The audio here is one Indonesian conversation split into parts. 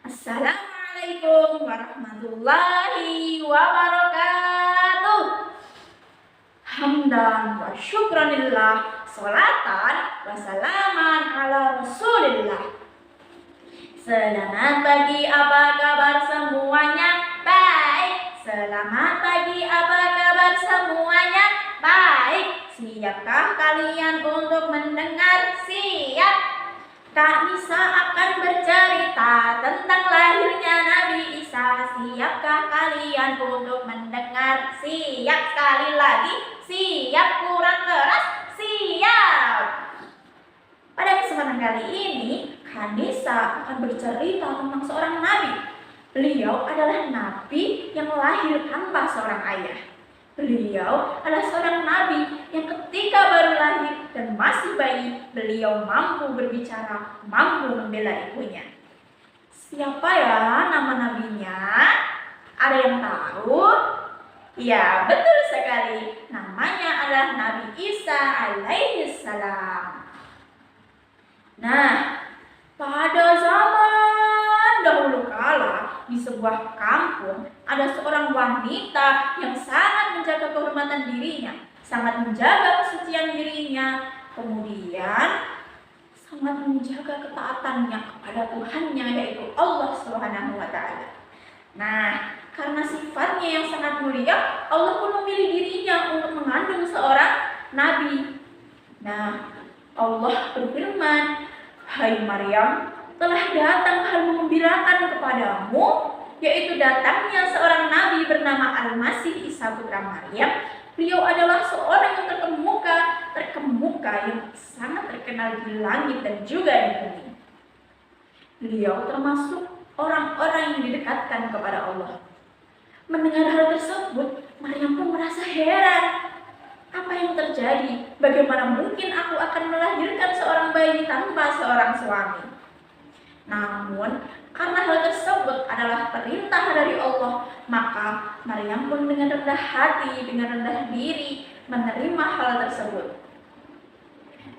Assalamualaikum warahmatullahi wabarakatuh. Hamdan wa syukranillah, salatan wa salaman ala rasulillah. Selamat pagi, apa kabar semuanya? Baik. Selamat pagi, apa kabar semuanya? Baik. Siapkah kalian untuk mendengar? Siap. Kak Nisa akan bercerita tentang lahirnya Nabi Isa. Siapkah kalian untuk mendengar? Siap. Sekali lagi, siap. Kurang keras, siap. Pada kesempatan kali ini, Kak Nisa akan bercerita tentang seorang nabi. Beliau adalah nabi yang lahir tanpa seorang ayah. Beliau adalah seorang nabi yang ketika baru lahir dan masih bayi, beliau mampu berbicara, mampu membela ibunya. Siapa ya nama nabinya? Ada yang tahu? Ya, betul sekali. Namanya adalah Nabi Isa alaihi salam. Nah, pada zaman dahulu kala, di sebuah kampung ada seorang wanita yang sangat menjaga kehormatan dirinya, sangat menjaga kesucian dirinya, kemudian sangat menjaga ketaatannya kepada Tuhannya, yaitu Allah Subhanahu wa Ta'ala. Nah, karena sifatnya yang sangat mulia, Allah pun memilih dirinya untuk mengandung seorang nabi. Nah, Allah berfirman, "Hai Maryam, telah datang hal menggembirakan kepadamu, yaitu datangnya seorang nabi bernama Al-Masih Isa putra Maryam. Beliau adalah seorang yang terkemuka yang sangat terkenal di langit dan juga di bumi. Beliau termasuk orang-orang yang didekatkan kepada Allah." Mendengar hal tersebut, Maryam pun merasa heran. Apa yang terjadi? Bagaimana mungkin aku akan melahirkan seorang bayi tanpa seorang suami? Namun, karena hal tersebut adalah perintah dari Allah, maka Maryam pun dengan rendah hati, dengan rendah diri menerima hal tersebut.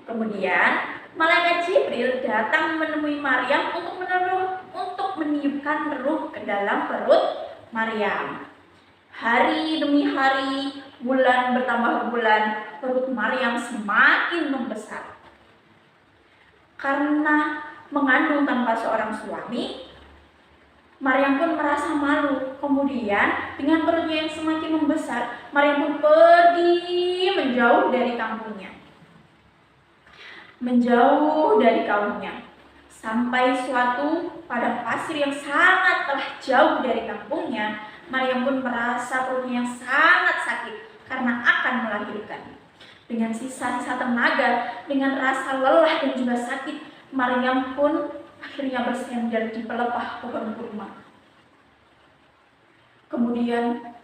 Kemudian, malaikat Jibril datang menemui Maryam untuk meniupkan ruh ke dalam perut Maryam. Hari demi hari, bulan bertambah bulan, perut Maryam semakin membesar. Karena mengandung tanpa seorang suami, Maryam pun merasa malu. Kemudian dengan perutnya yang semakin membesar, Maryam pun pergi menjauh dari kampungnya. Menjauh dari kaumnya. Sampai suatu padang pasir yang sangat telah jauh dari kampungnya, Maryam pun merasa perutnya yang sangat sakit karena akan melahirkan. Dengan sisa-sisa tenaga, dengan rasa lelah dan juga sakit, Maryam pun akhirnya bersandar di pelepah pohon kurma. Kemudian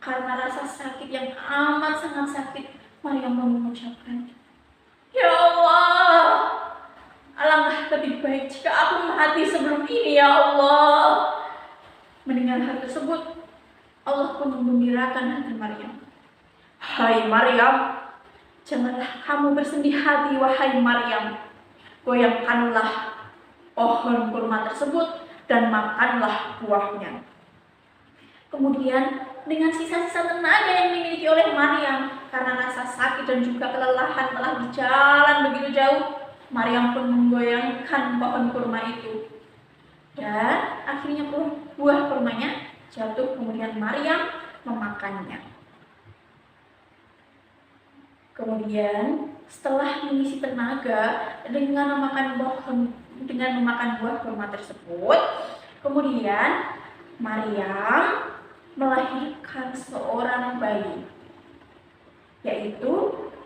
karena rasa sakit yang amat sangat sakit, Maryam pun mengucapkan, "Ya Allah, alangkah lebih baik jika aku mati sebelum ini, ya Allah." Mendengar hal tersebut, Allah pun menggembirakan hati Maryam. "Hai Maryam, janganlah kamu bersedih hati, wahai Maryam. Goyangkanlah pohon kurma tersebut dan makanlah buahnya." Kemudian dengan sisa-sisa tenaga yang dimiliki oleh Maryam karena rasa sakit dan juga kelelahan telah berjalan begitu jauh, Maryam pun menggoyangkan pohon kurma itu. Dan akhirnya buah kurmanya jatuh, kemudian Maryam memakannya. Kemudian setelah mengisi tenaga dengan memakan buah kurma tersebut, kemudian Maryam melahirkan seorang bayi, yaitu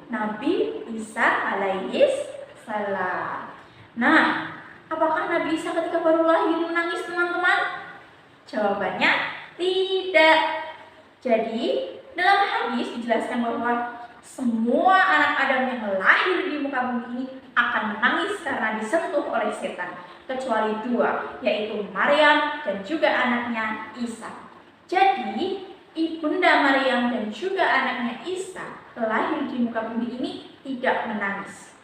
Nabi Isa alaihi salam. Nah, apakah Nabi Isa ketika baru lahir menangis, teman-teman? Jawabannya tidak. Jadi, dalam hadis dijelaskan bahwa semua anak Adam yang lahir di muka bumi ini akan menangis karena disentuh oleh setan, kecuali dua, yaitu Maryam dan juga anaknya Isa. Jadi, ibunda Maryam dan juga anaknya Isa lahir di muka bumi ini tidak menangis.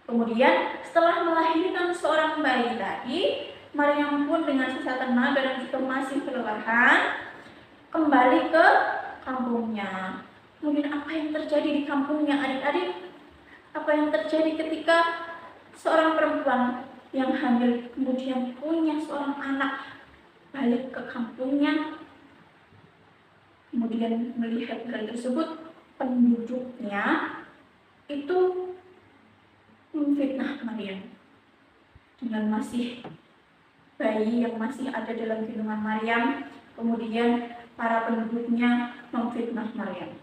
Kemudian setelah melahirkan seorang bayi tadi, Maryam pun dengan sisa tenaga dan juga masih kelelahan kembali ke kampungnya. Kemudian apa yang terjadi di kampungnya adik-adik? Apa yang terjadi ketika seorang perempuan yang hamil kemudian punya seorang anak balik ke kampungnya, kemudian melihat hal tersebut, penduduknya itu memfitnah Maryam dengan masih bayi yang masih ada dalam kandungan Maryam. Kemudian para penduduknya memfitnah Maryam.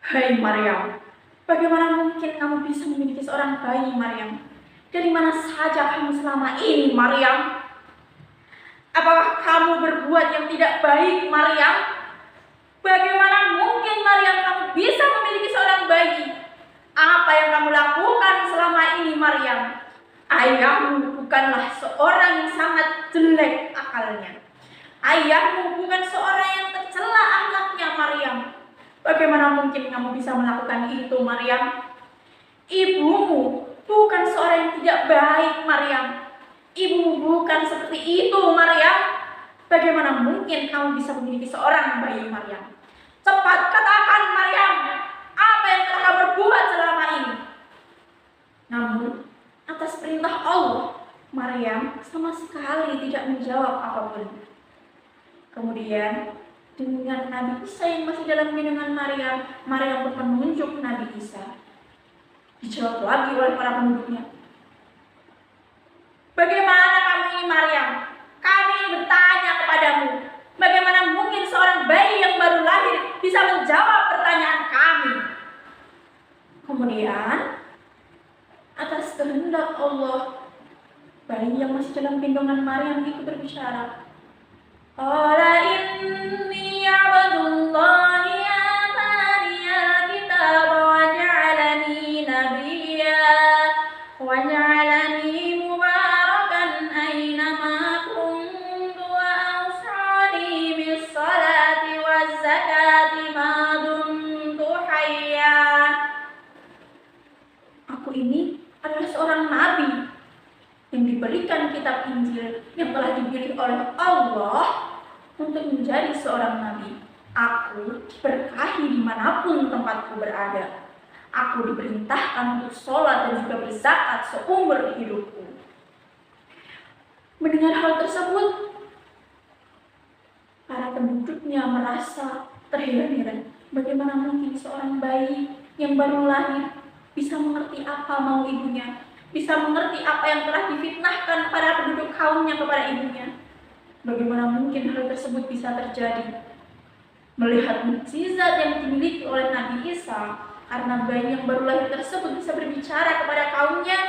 Hai Maryam, bagaimana mungkin kamu bisa memiliki seorang bayi Maryam? Dari mana saja kamu selama ini Maryam? Apakah kamu berbuat yang tidak baik Maryam? Bagaimana mungkin Maryam kamu bisa memiliki seorang bayi? Apa yang kamu lakukan selama ini Maryam? Ayahmu bukanlah seorang yang sangat jelek akalnya. Ayahmu bukan seorang yang tercela akhlaknya Maryam. Bagaimana mungkin kamu bisa melakukan itu Maryam? Ibumu bukan seorang yang tidak baik Maryam. Ibumu bukan seperti itu Maryam. Bagaimana mungkin kamu bisa memiliki seorang bayi Maryam? Cepat katakan Maryam, apa yang telah kamu perbuat selama ini? Namun atas perintah Allah, Maryam sama sekali tidak menjawab apapun. Kemudian dengan Nabi Isa yang masih dalam kandungan Maryam, Maryam pun menunjuk Nabi Isa. Dijawab lagi oleh para penduduknya. Bagaimana kamu ini Maryam? Kami bertanya kepadamu. Bagaimana mungkin seorang bayi yang baru lahir bisa menjawab pertanyaan kami? Kemudian atas kehendak Allah, bayi yang masih dalam kandungan Maryam itu berbicara. Qala inni abdullahi atani alkitab wa ja'alani nabiyya wa ja'alani mubarakan aynama kuntu wa awsani bis salati waz zakati ma dumtu hayya. Aku ini adalah seorang nabi yang diberikan kitab Injil yang telah dipilih oleh Allah untuk menjadi seorang nabi. Aku diberkahi dimanapun tempatku berada. Aku diperintahkan untuk sholat dan juga berzakat seumur hidupku. Mendengar hal tersebut, para penduduknya merasa terheran-heran. Bagaimana mungkin seorang bayi yang baru lahir bisa mengerti apa mau ibunya, bisa mengerti apa yang telah difitnahkan para penduduk kaumnya kepada ibunya. Bagaimana mungkin hal tersebut bisa terjadi? Melihat mukjizat yang dimiliki oleh Nabi Isa, karena bayi yang baru lahir tersebut bisa berbicara kepada kaumnya,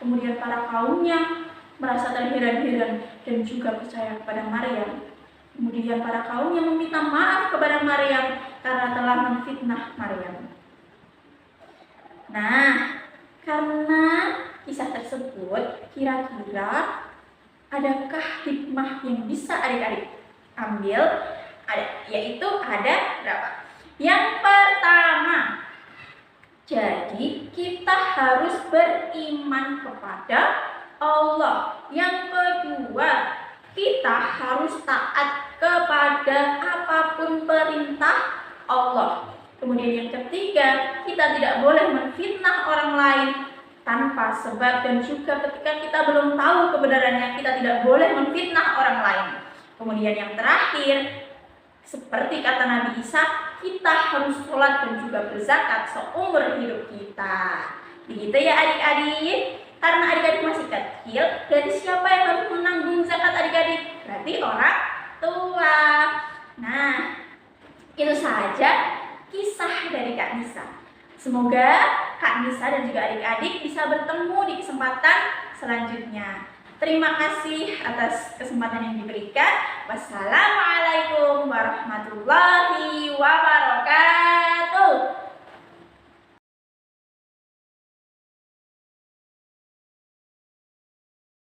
kemudian para kaumnya merasa terheran-heran dan juga percaya kepada Maryam. Kemudian para kaumnya meminta maaf kepada Maryam karena telah memfitnah Maryam. Nah, karena kisah tersebut, kira-kira adakah hikmah yang bisa adik-adik ambil? Yaitu ada berapa? Yang pertama, jadi kita harus beriman kepada Allah. Yang kedua, kita harus taat kepada apapun perintah Allah. Kemudian yang ketiga, kita tidak boleh memfitnah orang lain tanpa sebab, dan juga ketika kita belum tahu kebenarannya, kita tidak boleh memfitnah orang lain. Kemudian yang terakhir, seperti kata Nabi Isa, kita harus sholat dan juga berzakat seumur hidup kita. Begitu ya adik-adik. Karena adik-adik masih kecil, berarti siapa yang harus menanggung zakat adik-adik? Berarti orang tua. Nah, itu saja kisah dari Kak Nisa. Semoga Kak Nisa dan juga adik-adik bisa bertemu di kesempatan selanjutnya. Terima kasih atas kesempatan yang diberikan. Wassalamualaikum warahmatullahi wabarakatuh.